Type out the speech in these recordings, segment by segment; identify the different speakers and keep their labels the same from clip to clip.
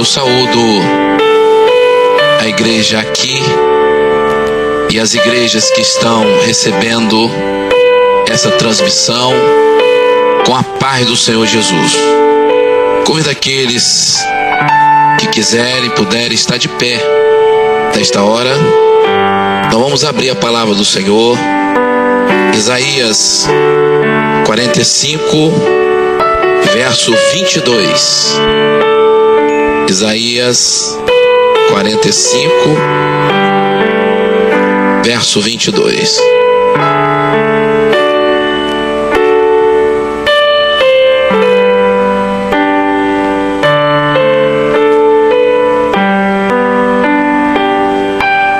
Speaker 1: Eu saúdo a igreja aqui e as igrejas que estão recebendo essa transmissão com a paz do Senhor Jesus. Convido aqueles que quiserem, puderem estar de pé nesta hora. Nós vamos abrir a palavra do Senhor, Isaías 45, verso 22. Isaías 45, verso 22.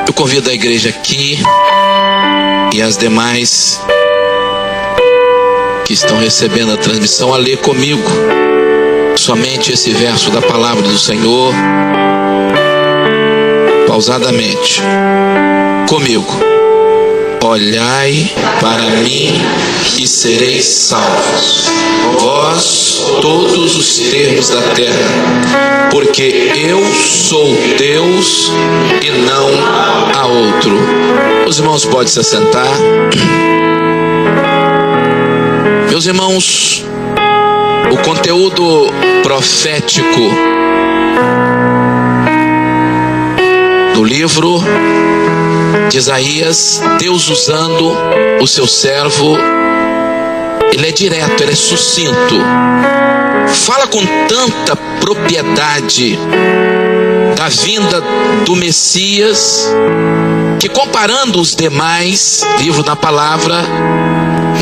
Speaker 1: Eu convido a igreja aqui e as demais que estão recebendo a transmissão a ler comigo somente esse verso da palavra do Senhor, pausadamente, comigo. Olhai para mim e sereis salvos, vós todos os termos da terra, porque eu sou Deus e não há outro. Os irmãos podem se assentar. Meus irmãos, o conteúdo profético do livro de Isaías, Deus usando o seu servo, ele é direto, ele é sucinto, fala com tanta propriedade da vinda do Messias, que comparando os demais livros da palavra,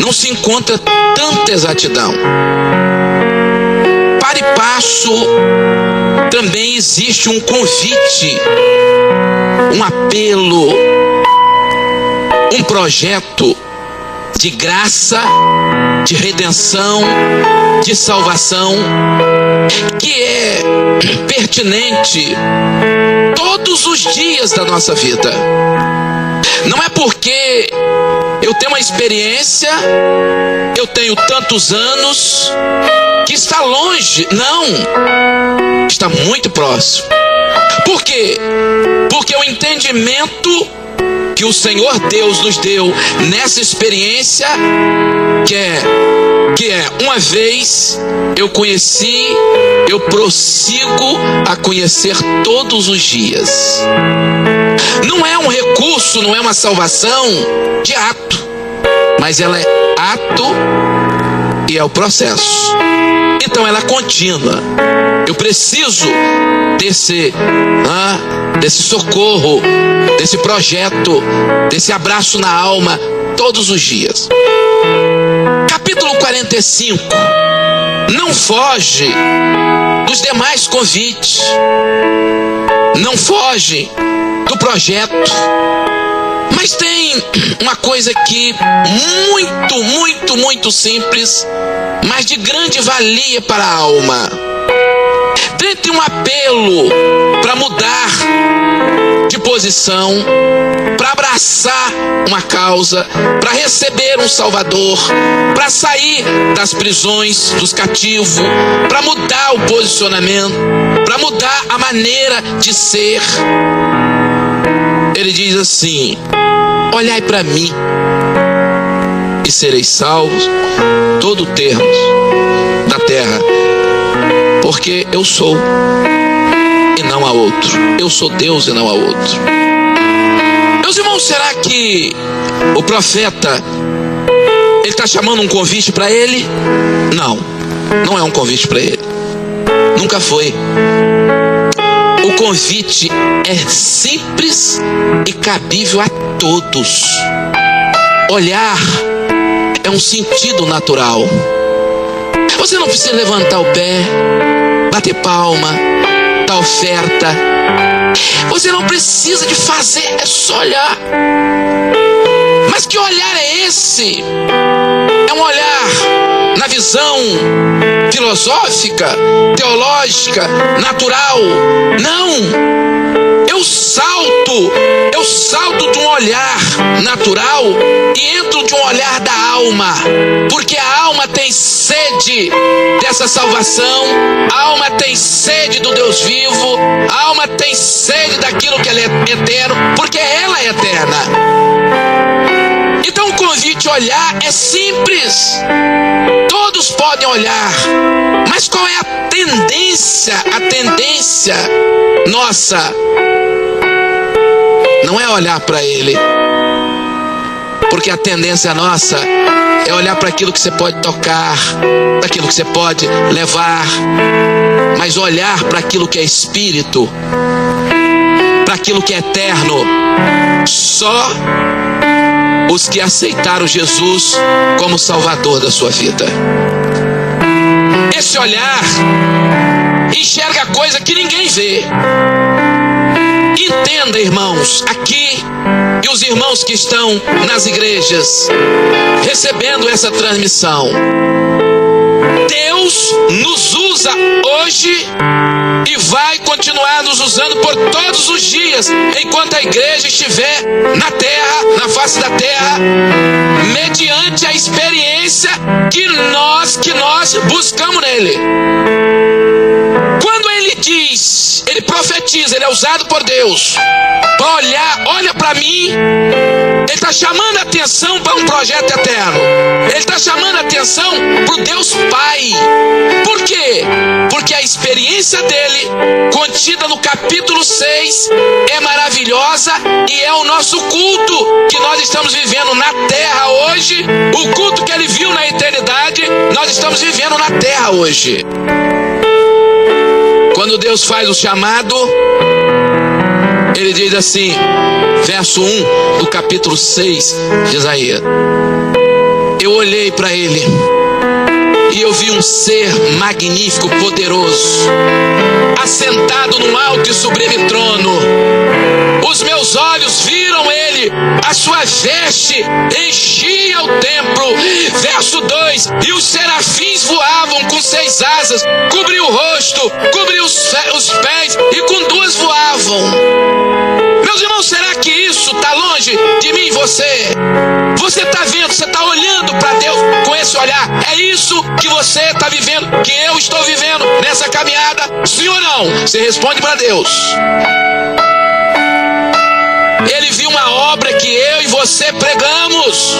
Speaker 1: não se encontra tanta exatidão. Para e passo também existe um convite, um apelo, um projeto de graça, de redenção, de salvação, que é pertinente todos os dias da nossa vida. Não é porque eu tenho uma experiência, eu tenho tantos anos, que está longe. Não, está muito próximo. Por quê? Porque o entendimento que o Senhor Deus nos deu nessa experiência, que é uma vez eu conheci, eu prossigo a conhecer todos os dias. Não é um recurso, não é uma salvação de ato, mas ela é ato e é o processo. Então ela é contínua. Eu preciso desse socorro, desse projeto, desse abraço na alma todos os dias. Capítulo 45 não foge dos demais convites, não foge do projeto, mas tem uma coisa aqui muito simples, mas de grande valia para a alma. Dentre um apelo para mudar de posição, para abraçar uma causa, para receber um Salvador, para sair das prisões dos cativos, para mudar o posicionamento, para mudar a maneira de ser, ele diz assim: olhai para mim e sereis salvos, todo termos da terra, porque eu sou e não há outro. Eu sou Deus e não há outro. Meus irmãos, será que o profeta, ele está chamando um convite para ele? Não, não é um convite para ele. Nunca foi. O convite é simples e cabível a todos. Olhar é um sentido natural. Você não precisa levantar o pé, bater palma, dar oferta. Você não precisa de fazer, é só olhar. Mas que olhar é esse? É um olhar na visão filosófica, teológica, natural? Não. Eu salto de um olhar natural e entro de um olhar da alma. alma, porque a alma tem sede dessa salvação, a alma tem sede do Deus vivo, a alma tem sede daquilo que ela é eterno, porque ela é eterna. Então o convite a olhar é simples, todos podem olhar, mas qual é a tendência? A tendência nossa não é olhar para ele, porque a tendência nossa é olhar para aquilo que você pode tocar, para aquilo que você pode levar, mas olhar para aquilo que é espírito, para aquilo que é eterno. Só os que aceitaram Jesus como Salvador da sua vida. Esse olhar enxerga coisa que ninguém vê. Entenda, irmãos, aqui e os irmãos que estão nas igrejas recebendo essa transmissão, Deus nos usa hoje e vai continuar nos usando por todos os dias, enquanto a igreja estiver na terra, na face da terra, mediante a experiência que nós buscamos nele. Quando ele diz, ele profetiza, ele é usado por Deus para olhar, olha para mim, ele está chamando a atenção para um projeto eterno, ele está chamando a atenção para o Deus Pai. Por quê? Porque a experiência dele, contida no capítulo 6, é maravilhosa e é o nosso culto que nós estamos vivendo na terra hoje. O culto que ele viu na eternidade, nós estamos vivendo na terra hoje. Quando Deus faz o chamado, ele diz assim, verso 1 do capítulo 6 de Isaías: eu olhei para ele e eu vi um ser magnífico, poderoso, assentado num alto e sublime trono. Os meus olhos viram ele, a sua veste enchia o templo. Verso 2: e os serafins voavam com 6 asas, cobriu o rosto, cobriu os pés, e com 2 voavam. Meus irmãos, será que isso está longe de mim e você? Você está vendo, você está olhando para Deus com esse olhar? É isso que você está vivendo, que eu estou vivendo nessa caminhada? Sim ou não? Você responde para Deus. Ele viu uma obra que eu e você pregamos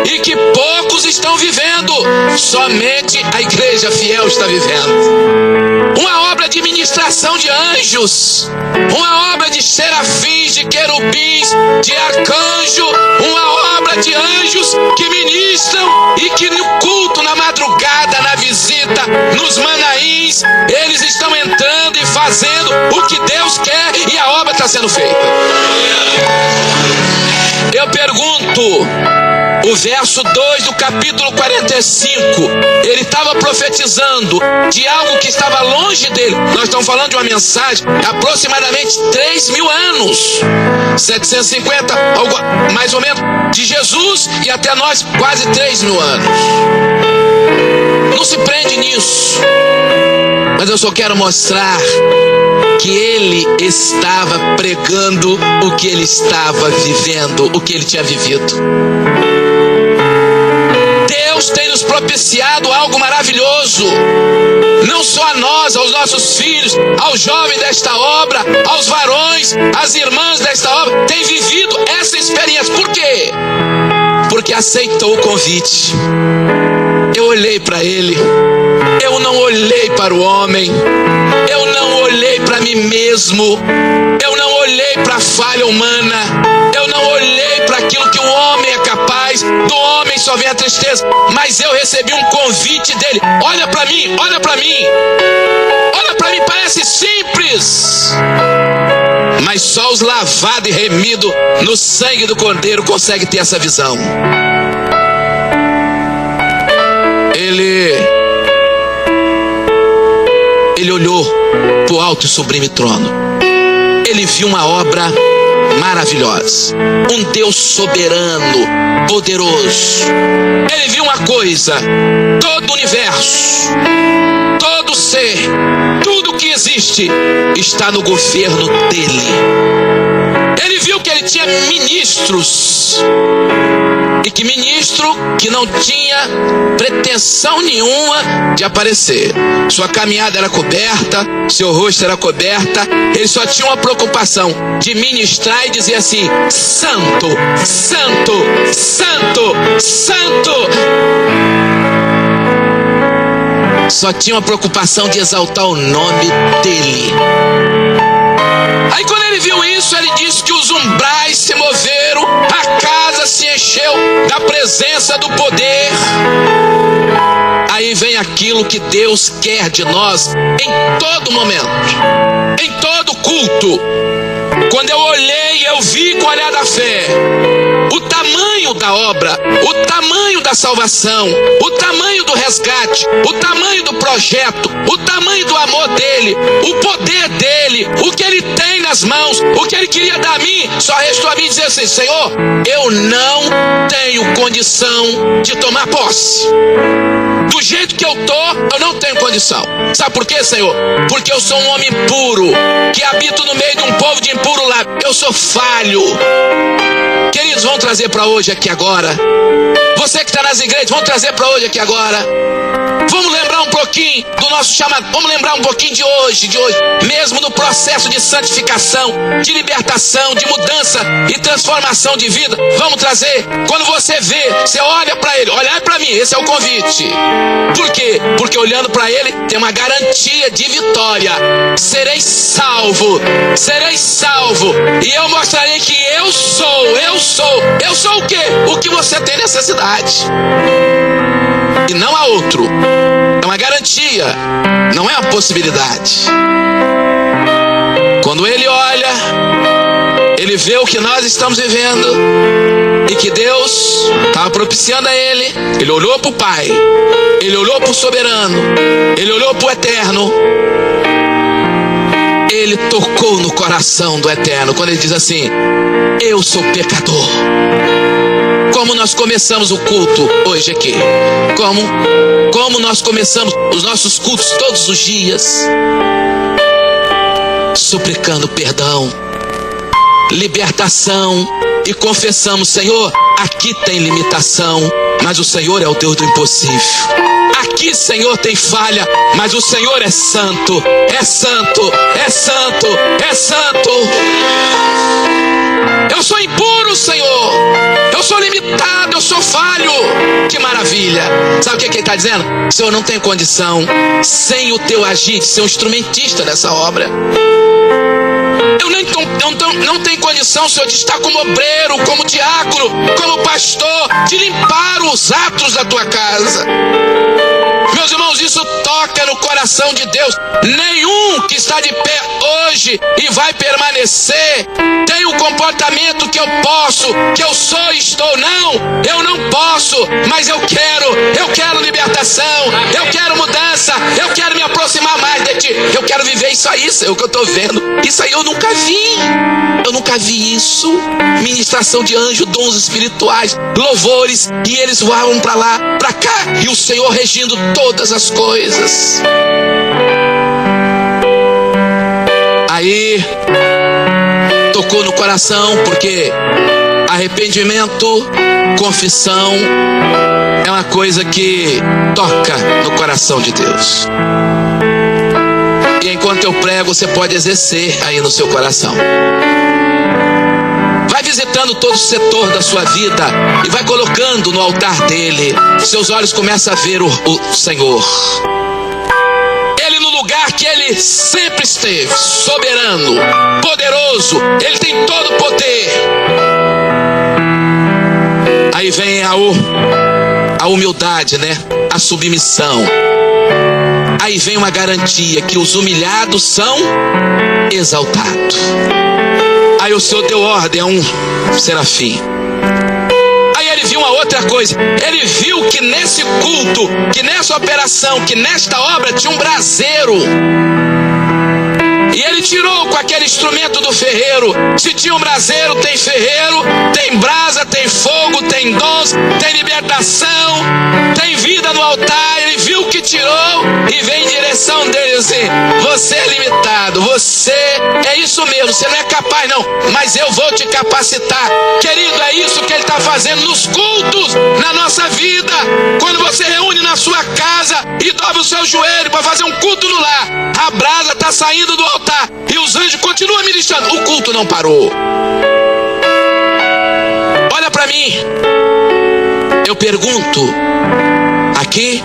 Speaker 1: e que poucos estão vivendo, somente a igreja fiel está vivendo. Uma obra de ministração de anjos, uma obra de serafins, de querubins, de arcanjo, uma obra de anjos que ministram e que no culto, na madrugada, na visita, nos manaís, eles estão entrando e fazendo o que Deus quer e a obra está sendo feita. Eu pergunto, o verso 2 do capítulo 45, ele estava profetizando de algo que estava longe dele. Nós estamos falando de uma mensagem aproximadamente 3.000 anos, 750, algo, mais ou menos, de Jesus e até nós quase 3.000 anos. Não se prende nisso, mas eu só quero mostrar que ele estava pregando o que ele estava vivendo, o que ele tinha vivido. Deus tem nos propiciado algo maravilhoso, não só a nós, aos nossos filhos, aos jovens desta obra, aos varões, às irmãs desta obra, tem vivido essa experiência. Por quê? Porque aceitou o convite. Eu olhei para ele, eu não olhei para o homem, eu não olhei para mim mesmo, eu não olhei para a falha humana, eu não olhei para aquilo que o homem é capaz, do homem só vem a tristeza, mas eu recebi um convite dele. Olha para mim, olha para mim, olha para mim, parece simples, mas só os lavados e remidos no sangue do Cordeiro conseguem ter essa visão. Ele olhou para o alto e sublime trono. Ele viu uma obra maravilhosa, um Deus soberano, poderoso. Ele viu uma coisa: todo o universo, todo ser, tudo que existe está no governo dele. Ele viu que ele tinha ministros E que ministro que não tinha pretensão nenhuma de aparecer. Sua caminhada era coberta, seu rosto era coberta. Ele só tinha uma preocupação de ministrar e dizer assim: santo, santo, santo, santo. Só tinha uma preocupação de exaltar o nome dele. Aí quando ele viu isso, ele disse que os umbrais se moveram, a casa se encheu da presença do poder. Aí vem aquilo que Deus quer de nós em todo momento, em todo culto. Quando eu olhei, eu vi com o olhar da fé o tamanho da obra, o tamanho da salvação, o tamanho do resgate, o tamanho do projeto, o tamanho do amor dele, o poder dele, o que ele tem nas mãos, o que ele queria dar a mim. Só restou a mim dizer assim: Senhor, eu não tenho condição de tomar posse. Do jeito que eu tô, eu não tenho condição. Sabe por quê, Senhor? Porque eu sou um homem puro, que habito no meio de um povo de impuro lábio. Eu sou falho. Queridos, vamos trazer para hoje aqui agora. Você que está nas igrejas, vamos trazer para hoje aqui agora. Vamos lembrar um pouquinho do nosso chamado. Vamos lembrar um pouquinho de hoje. Mesmo no processo de santificação, de libertação, de mudança e transformação de vida. Vamos trazer. Quando você vê, você olha para ele. Olhar para mim, esse é o convite. Por quê? Porque olhando para ele, tem uma garantia de vitória. Serei salvo. Serei salvo. E eu mostrarei que eu sou o quê? O que você tem necessidade. E não há outro. É uma garantia, não é uma possibilidade. Quando ele olha, ele vê o que nós estamos vivendo e que Deus estava propiciando a ele. Ele olhou para o Pai, ele olhou para o soberano, ele olhou para o eterno. Ele tocou no coração do eterno quando ele diz assim: eu sou pecador. Como nós começamos o culto hoje aqui? Como nós começamos os nossos cultos todos os dias? Suplicando perdão, libertação, e confessamos: Senhor, aqui tem limitação, mas o Senhor é o Deus do impossível. Aqui, Senhor, tem falha, mas o Senhor é santo, é santo, é santo, é santo. Eu sou impuro, Senhor. Eu sou limitado, eu sou falho. Que maravilha. Sabe o que ele está dizendo? Senhor, não tem condição, sem o teu agir, de ser um instrumentista dessa obra. Eu não tenho condição, Senhor, de estar como obreiro, como diácono, como pastor, de limpar os atos da tua casa. Meus irmãos, isso toca no coração de Deus. Nenhum que está de pé hoje e vai permanecer tem o comportamento que eu posso, que eu sou e estou. Não, eu não posso, mas eu quero libertação, eu quero mudança, eu quero me aproximar mais de ti. Eu quero viver isso aí, é o que eu estou vendo. Isso aí eu nunca vi isso. Ministração de anjos, dons espirituais, louvores, e eles voavam para lá, para cá, e o Senhor regindo todas as coisas. Aí tocou no coração, porque arrependimento, confissão é uma coisa que toca no coração de Deus. E enquanto eu prego, você pode exercer aí no seu coração. Vai visitando todo o setor da sua vida e vai colocando no altar dele. Seus olhos começam a ver o Senhor. Ele no lugar que ele sempre esteve, soberano, poderoso. Ele tem todo o poder. Aí vem a humildade, né? A submissão. Aí vem uma garantia que os humilhados são exaltados. Aí o Senhor deu ordem a um serafim. Aí ele viu uma outra coisa. Ele viu que nesse culto, que nessa operação, que nesta obra tinha um braseiro. E ele tirou com aquele instrumento do ferreiro. Se tinha um braseiro, tem ferreiro, tem brasa, tem fogo, tem dons, tem libertação, tem vida no altar. Ele viu o que tirou e vem em direção dele assim: você é limitado, você é isso mesmo, você não é capaz não, mas eu vou te capacitar. Querido, é isso que Ele está fazendo nos cultos, na nossa vida. Quando você reúne na sua casa e dobra o seu joelho para fazer um culto no lar, a brasa está saindo do altar e os anjos continuam ministrando, o culto não parou. Olha para mim, eu pergunto aqui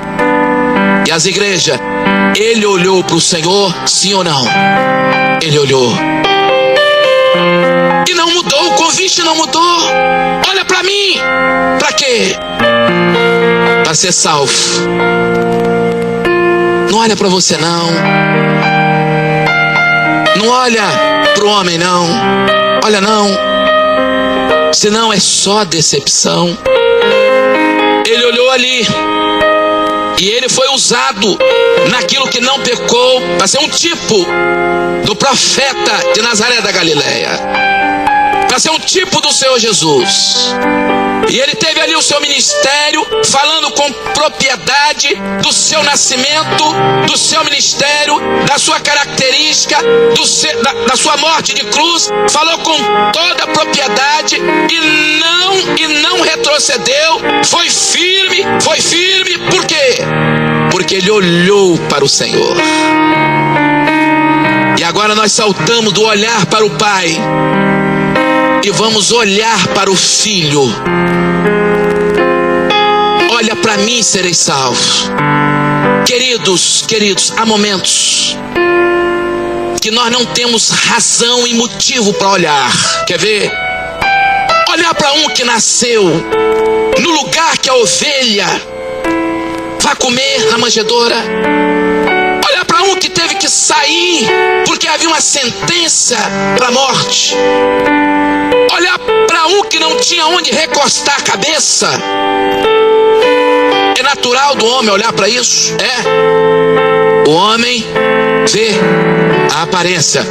Speaker 1: e as igrejas, ele olhou para o Senhor, sim ou não? Ele olhou e não mudou, o convite não mudou. Olha para mim, para quê? Para ser salvo. Não olha para você não, não olha para o homem não, olha não, senão é só decepção. Ele olhou ali e ele foi usado naquilo que não pecou, para ser um tipo do profeta de Nazaré da Galileia, para ser um tipo do Senhor Jesus. E ele teve ali o seu ministério, falando com propriedade do seu nascimento, do seu ministério, da sua característica, da sua morte de cruz. Falou com toda a propriedade e não retrocedeu. Foi firme. Por quê? Porque ele olhou para o Senhor. E agora nós saltamos do olhar para o Pai e vamos olhar para o Filho. Olha para mim, serei salvo. Queridos, há momentos que nós não temos razão e motivo para olhar. Quer ver? Olhar para um que nasceu no lugar que a ovelha vai comer na manjedoura. Olhar para um que teve que sair porque havia uma sentença para a morte. Olhar para um que não tinha onde recostar a cabeça. É natural do homem olhar para isso? É. O homem vê a aparência,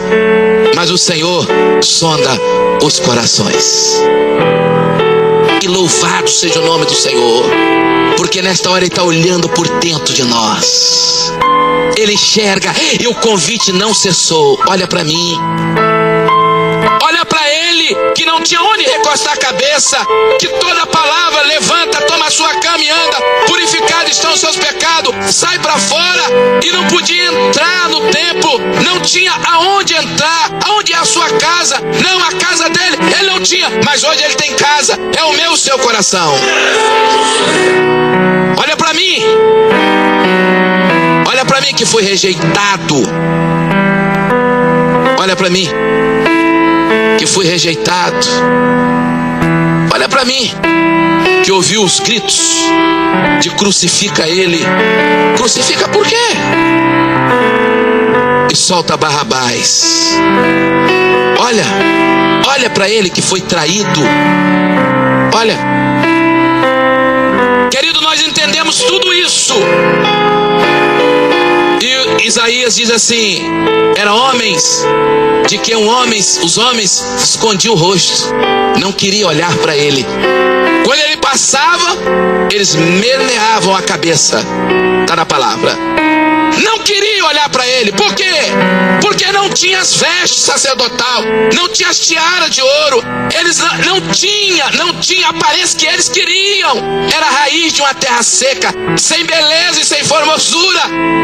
Speaker 1: mas o Senhor sonda os corações. E louvado seja o nome do Senhor, porque nesta hora Ele está olhando por dentro de nós. Ele enxerga e o convite não cessou. Olha para mim. Olha para ele que não tinha onde recostar a cabeça, que toda palavra levanta, toma a sua cama e anda. Purificados estão os seus pecados, sai para fora. E não podia entrar no templo, não tinha aonde entrar. Aonde é a sua casa? Não, a casa dele, ele não tinha, mas hoje ele tem casa. É o meu, o seu coração. Olha para mim. Olha para mim que fui rejeitado. Olha para mim que fui rejeitado. Olha para mim que ouviu os gritos de crucifica ele. Crucifica por quê? E solta Barrabás. Olha para ele que foi traído. Olha, querido, nós entendemos tudo isso. E Isaías diz assim: eram homens de que os homens escondiam o rosto, não queriam olhar para ele. Quando ele passava, eles meneavam a cabeça. Está na palavra. Não queriam olhar para ele. Por quê? Porque não tinha as vestes sacerdotal, não tinha as tiaras de ouro. Eles não tinha a aparência que eles queriam. Era a raiz de uma terra seca, sem beleza e sem formosura.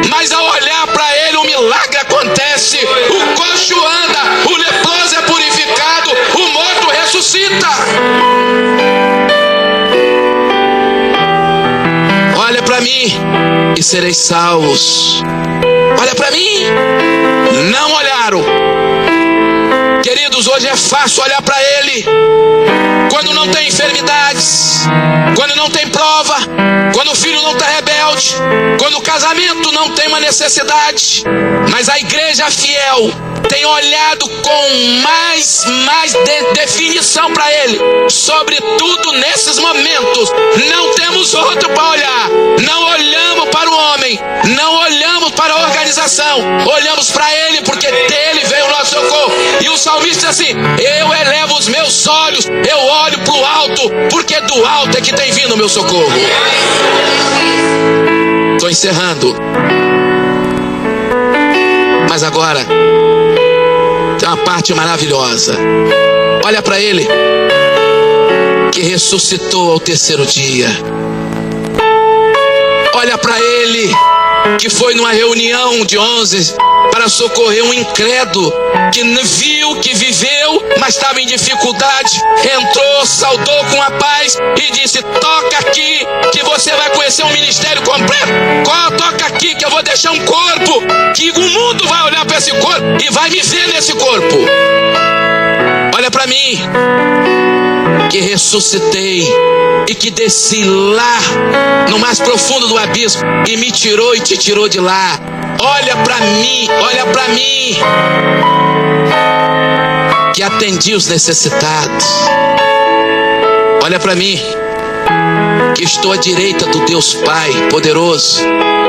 Speaker 1: Mas ao olhar para ele, um milagre acontece. O coxo anda, o leproso é purificado, o morto ressuscita. Olha para mim e sereis salvos. Olha para mim. Não olharam. Queridos, hoje é fácil olhar para ele quando não tem enfermidades, quando não tem prova, quando o filho não está rebelde, quando o casamento não tem uma necessidade. Mas a igreja fiel tem olhado com mais definição para ele, sobretudo nesses momentos. Não temos outro para olhar. Não olhamos para o homem, não olhamos para a organização, olhamos para ele, porque dele veio o nosso socorro. E o salmista diz assim: eu elevo os meus olhos, eu olho para o alto, porque do alto é que tem vindo o meu socorro. Estou encerrando. Mas agora tem uma morte maravilhosa. Olha para ele, que ressuscitou ao terceiro dia. Olha para ele, que foi numa reunião de 11 para socorrer um incrédulo que viu, que viveu, mas estava em dificuldade. Entrou, saudou com a paz e disse: toca aqui que você vai conhecer um ministério completo. Toca aqui que eu vou deixar um corpo que o mundo vai olhar para esse corpo e vai me ver nesse corpo. Olha para mim, que ressuscitei e que desci lá no mais profundo do abismo e me tirou e te tirou de lá. Olha para mim, olha para mim, que atendi os necessitados. Olha para mim, que estou à direita do Deus Pai poderoso,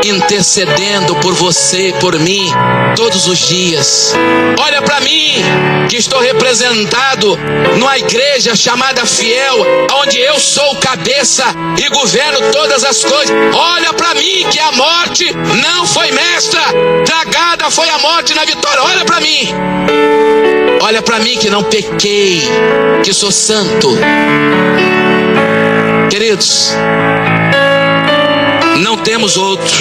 Speaker 1: intercedendo por você e por mim todos os dias. Olha para mim, que estou representado numa igreja chamada Fiel, onde eu sou o cabeça e governo todas as coisas. Olha para mim, que a morte não foi mestra, tragada foi a morte na vitória. Olha para mim, olha para mim, que não pequei, que sou santo. Queridos, não temos outro,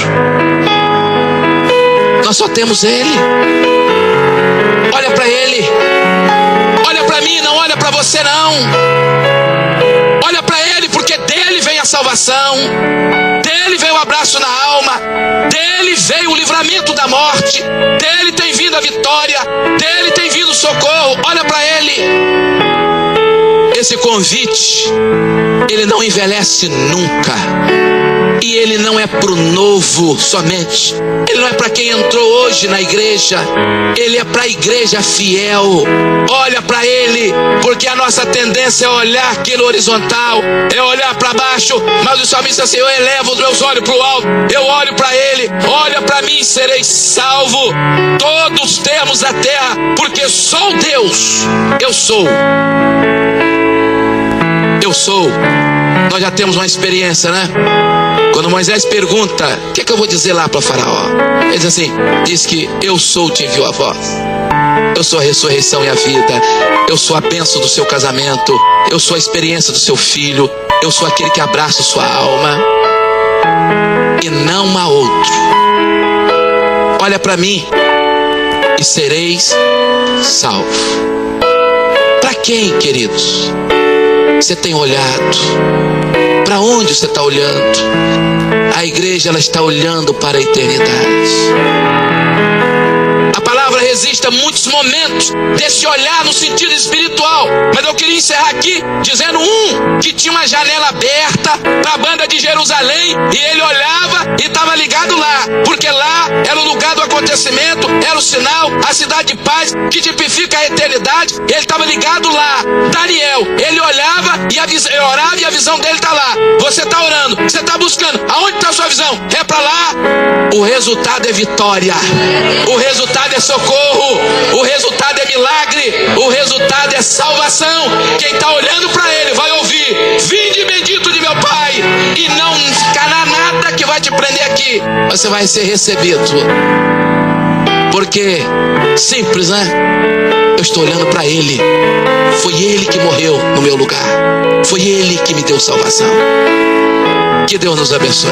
Speaker 1: nós só temos Ele. Olha para Ele, olha para mim, não olha para você não. Olha para Ele, porque dele vem a salvação, dele veio o abraço na alma, dele veio o livramento da morte, dele tem vindo a vitória, dele tem vindo o socorro. Olha para Ele. Esse convite, ele não envelhece nunca. E ele não é para o novo somente. Ele não é para quem entrou hoje na igreja. Ele é para a igreja fiel. Olha para ele, porque a nossa tendência é olhar aquilo horizontal, é olhar para baixo. Mas o salmista diz assim: eu elevo os meus olhos para o alto, eu olho para ele. Olha para mim, serei salvo. Todos temos a terra, porque sou Deus. Eu sou. Eu sou. Nós já temos uma experiência, né? Quando Moisés pergunta: o que é que eu vou dizer lá para Faraó? Ele diz assim: diz que eu sou, te enviou a voz. Eu sou a ressurreição e a vida. Eu sou a bênção do seu casamento. Eu sou a experiência do seu filho. Eu sou aquele que abraça sua alma. E não há outro. Olha para mim e sereis salvos. Para quem, queridos, você tem olhado? Para onde você está olhando? A igreja, ela está olhando para a eternidade. A palavra resiste a muitos momentos desse olhar no sentido espiritual, mas eu queria encerrar aqui dizendo que tinha uma janela aberta para a banda de Jerusalém, e ele olhava e estava ligado lá, porque lá era o lugar do acontecimento, era o sinal, a cidade de paz que tipifica a eternidade. Ele estava ligado lá. Daniel, ele olhava e ele orava e a visão dele está lá. Você está orando, você está buscando, aonde está a sua visão? É para lá. O resultado é vitória, o resultado é socorro, o resultado é milagre, o resultado é salvação. Quem está olhando para ele vai ouvir: vinde bendito de meu Pai, e não ficará nada que vai te prender aqui. Você vai ser recebido, porque simples, né? Eu estou olhando para ele. Foi ele que morreu no meu lugar, foi ele que me deu salvação. Que Deus nos abençoe.